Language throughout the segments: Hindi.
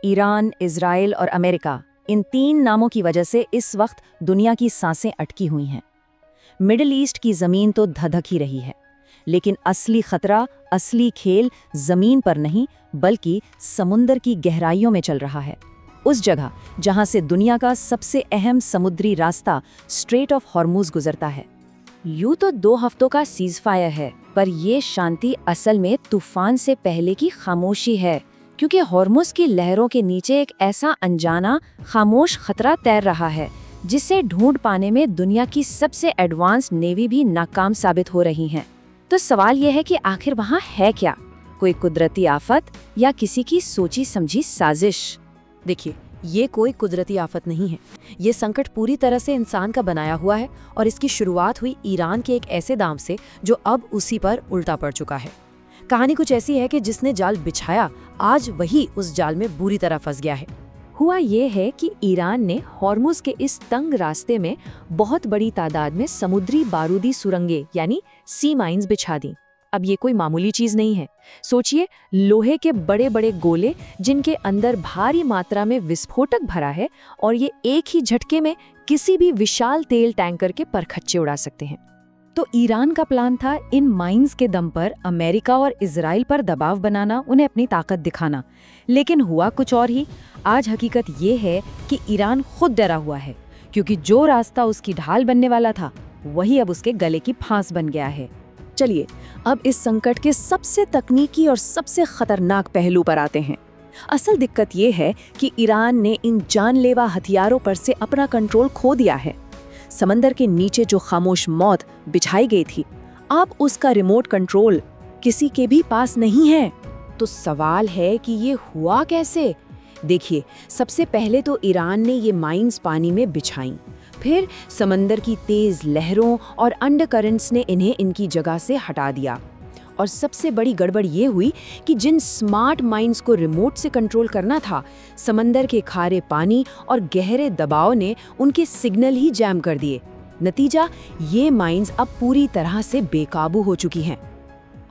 ईरान, इजराइल और अमेरिका, इन 3 नामों की वजह से इस वक्त दुनिया की सांसें अटकी हुई हैं। मिडिल ईस्ट की ज़मीन तो धधक ही रही है, लेकिन असली खतरा, असली खेल ज़मीन पर नहीं बल्कि समुंदर की गहराइयों में चल रहा है। उस जगह जहां से दुनिया का सबसे अहम समुद्री रास्ता स्ट्रेट ऑफ हॉर्मुज़ गुजरता है। यूं तो 2 हफ्तों का सीज़फायर है, पर ये शांति असल में तूफान से पहले की खामोशी है, क्योंकि हॉर्मुज़ की लहरों के नीचे एक ऐसा अनजाना खामोश खतरा तैर रहा है जिसे ढूंढ पाने में दुनिया की सबसे एडवांस नेवी भी नाकाम साबित हो रही हैं। तो सवाल यह है कि आखिर वहाँ है क्या? कोई कुदरती आफत या किसी की सोची समझी साजिश? देखिए, ये कोई कुदरती आफत नहीं है। ये संकट पूरी तरह से इंसान का बनाया हुआ है और इसकी शुरुआत हुई ईरान के एक ऐसे दांव से जो अब उसी पर उल्टा पड़ चुका है। कहानी कुछ ऐसी है कि जिसने जाल बिछाया, आज वही उस जाल में बुरी तरह फंस गया है। हुआ ये है कि ईरान ने हॉर्मुज़ के इस तंग रास्ते में बहुत बड़ी तादाद में समुद्री बारूदी सुरंगें यानी सी माइंस बिछा दी। अब ये कोई मामूली चीज नहीं है। सोचिए, लोहे के बड़े बड़े गोले जिनके अंदर भारी मात्रा में विस्फोटक भरा है और ये एक ही झटके में किसी भी विशाल तेल टैंकर के परखच्चे उड़ा सकते हैं। तो ईरान का प्लान था इन माइंस के दम पर अमेरिका और इजराइल पर दबाव बनाना, उन्हें अपनी ताकत दिखाना। लेकिन हुआ कुछ और ही। आज हकीकत ये है कि ईरान खुद डरा हुआ है, क्योंकि जो रास्ता उसकी ढाल बनने वाला था वही अब उसके गले की फांस बन गया है। चलिए अब इस संकट के सबसे तकनीकी और सबसे खतरनाक पहलू पर आते हैं। असल दिक्कत ये है कि ईरान ने इन जानलेवा हथियारों पर से अपना कंट्रोल खो दिया है। समंदर के नीचे जो खामोश मौत बिछाई गई थी, अब उसका रिमोट कंट्रोल किसी के भी पास नहीं है। तो सवाल है कि ये हुआ कैसे? देखिए, सबसे पहले तो ईरान ने ये माइंस पानी में बिछाई, फिर समंदर की तेज लहरों और अंडरकरेंट्स ने इन्हें इनकी जगह से हटा दिया। और सबसे बड़ी गड़बड़ ये हुई कि जिन स्मार्ट माइंस को रिमोट से कंट्रोल करना था, समंदर के खारे पानी और गहरे दबाव ने उनके सिग्नल ही जैम कर दिए। नतीजा, ये माइंस अब पूरी तरह से बेकाबू हो चुकी हैं।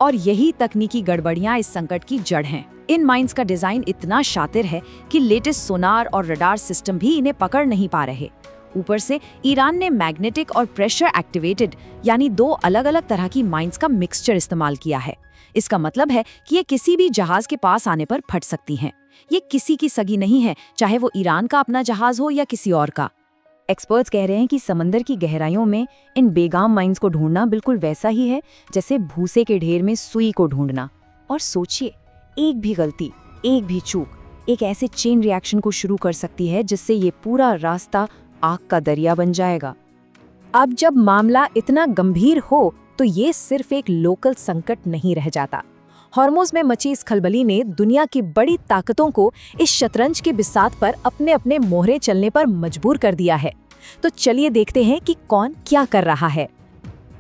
और यही तकनीकी गड़बड़ियां इस संकट की जड़ हैं। इन माइंस का डिजाइन इतना शातिर है कि लेटेस्ट सोनार और रडार सिस्टम भी इन्हें पकड़ नहीं पा रहे। ऊपर से ईरान ने मैग्नेटिक और प्रेशर एक्टिवेटेड यानी 2 अलग-अलग तरह की माइंस का मिक्सचर इस्तेमाल किया है। इसका मतलब है कि ये किसी भी जहाज के पास आने पर फट सकती हैं। ये किसी की सगी नहीं है, चाहे वो ईरान का अपना जहाज हो या किसी और का। एक्सपर्ट्स कह रहे हैं कि समंदर की गहराइयों में इन बेगाम माइंस को ढूंढना बिल्कुल वैसा ही है जैसे भूसे के ढेर में सुई को ढूंढना। और सोचिए, एक भी गलती, एक भी चूक एक ऐसे चेन रिएक्शन को शुरू कर सकती है जिससे ये पूरा रास्ता आग का दरिया बन जाएगा। अब जब मामला इतना गंभीर हो तो ये सिर्फ एक लोकल संकट नहीं रह जाता। हॉर्मुज़ में मची इस खलबली ने दुनिया की बड़ी ताकतों को इस शतरंज के बिसात पर अपने अपने मोहरे चलने पर मजबूर कर दिया है। तो चलिए देखते हैं कि कौन क्या कर रहा है।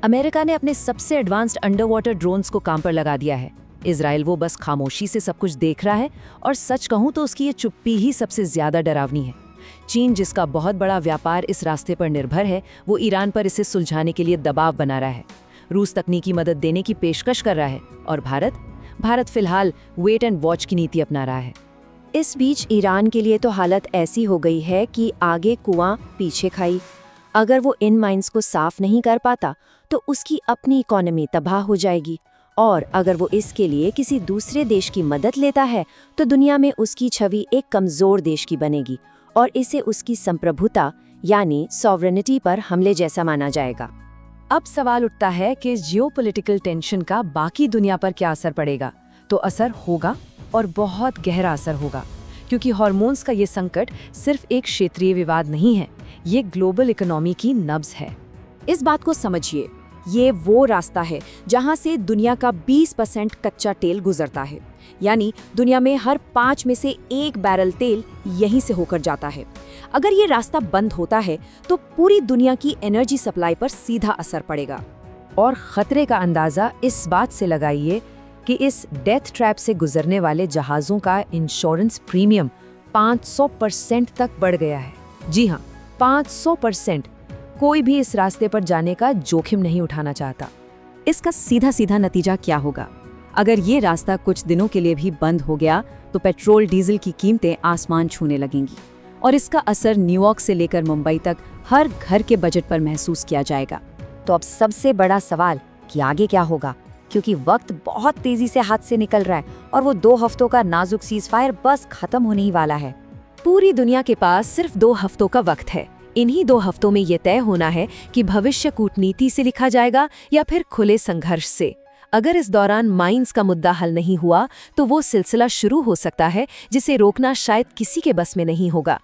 अमेरिका ने अपने सबसे एडवांस्ड अंडर वाटर ड्रोन्स को काम पर लगा दिया है। इजराइल वो बस खामोशी से सब कुछ देख रहा है, और सच कहूं तो उसकी ये चुप्पी ही सबसे ज्यादा डरावनी है। चीन, जिसका बहुत बड़ा व्यापार इस रास्ते पर निर्भर है, वो ईरान पर इसे सुलझाने के लिए दबाव बना रहा है। रूस तकनीकी मदद देने की पेशकश कर रहा है, और भारत फिलहाल वेट एंड वॉच की नीति अपना रहा है। इस बीच ईरान के लिए तो हालत ऐसी हो गई है कि आगे कुआं पीछे खाई। अगर वो इन माइंस को साफ नहीं कर पाता तो उसकी अपनी इकोनॉमी तबाह हो जाएगी, और अगर वो इसके लिए किसी दूसरे देश की मदद लेता है तो दुनिया में उसकी छवि एक कमजोर देश की बनेगी, और इसे उसकी संप्रभुता यानी सॉवरेनिटी पर हमले जैसा माना जाएगा। अब सवाल उठता है कि इस जियोपॉलिटिकल टेंशन का बाकी दुनिया पर क्या असर पड़ेगा। तो असर होगा, और बहुत गहरा असर होगा, क्योंकि हॉर्मोन्स का ये संकट सिर्फ एक क्षेत्रीय विवाद नहीं है, ये ग्लोबल इकोनॉमी की नब्ज है। इस बात को समझिए, ये वो रास्ता है जहां से दुनिया का 20% कच्चा तेल गुजरता है, यानी दुनिया में हर 5 में से 1 बैरल तेल यहीं से होकर जाता है। अगर ये रास्ता बंद होता है तो पूरी दुनिया की एनर्जी सप्लाई पर सीधा असर पड़ेगा। और खतरे का अंदाजा इस बात से लगाइए कि इस डेथ ट्रैप से गुजरने वाले जहाज़ों का इंश्योरेंस प्रीमियम 500% तक बढ़ गया है। जी हाँ, 500%। कोई भी इस रास्ते पर जाने का जोखिम नहीं उठाना चाहता। इसका सीधा सीधा नतीजा क्या होगा? अगर ये रास्ता कुछ दिनों के लिए भी बंद हो गया तो पेट्रोल डीजल की कीमतें आसमान छूने लगेंगी और इसका असर न्यूयॉर्क से लेकर मुंबई तक हर घर के बजट पर महसूस किया जाएगा। तो अब सबसे बड़ा सवाल कि आगे क्या होगा, क्योंकि वक्त बहुत तेजी से हाथ से निकल रहा है और वो 2 हफ्तों का नाजुक सीज़फायर बस खत्म होने ही वाला है। पूरी दुनिया के पास सिर्फ 2 हफ्तों का वक्त है। इन्हीं 2 हफ्तों में ये तय होना है कि भविष्य कूटनीति से लिखा जाएगा या फिर खुले संघर्ष से। अगर इस दौरान माइंस का मुद्दा हल नहीं हुआ तो वो सिलसिला शुरू हो सकता है जिसे रोकना शायद किसी के बस में नहीं होगा।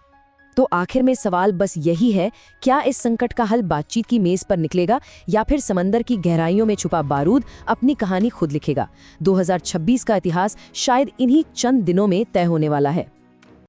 तो आखिर में सवाल बस यही है, क्या इस संकट का हल बातचीत की मेज पर निकलेगा या फिर समंदर की गहराइयों में छुपा बारूद अपनी कहानी खुद लिखेगा? 2026 का इतिहास शायद इन्हीं चंद दिनों में तय होने वाला है।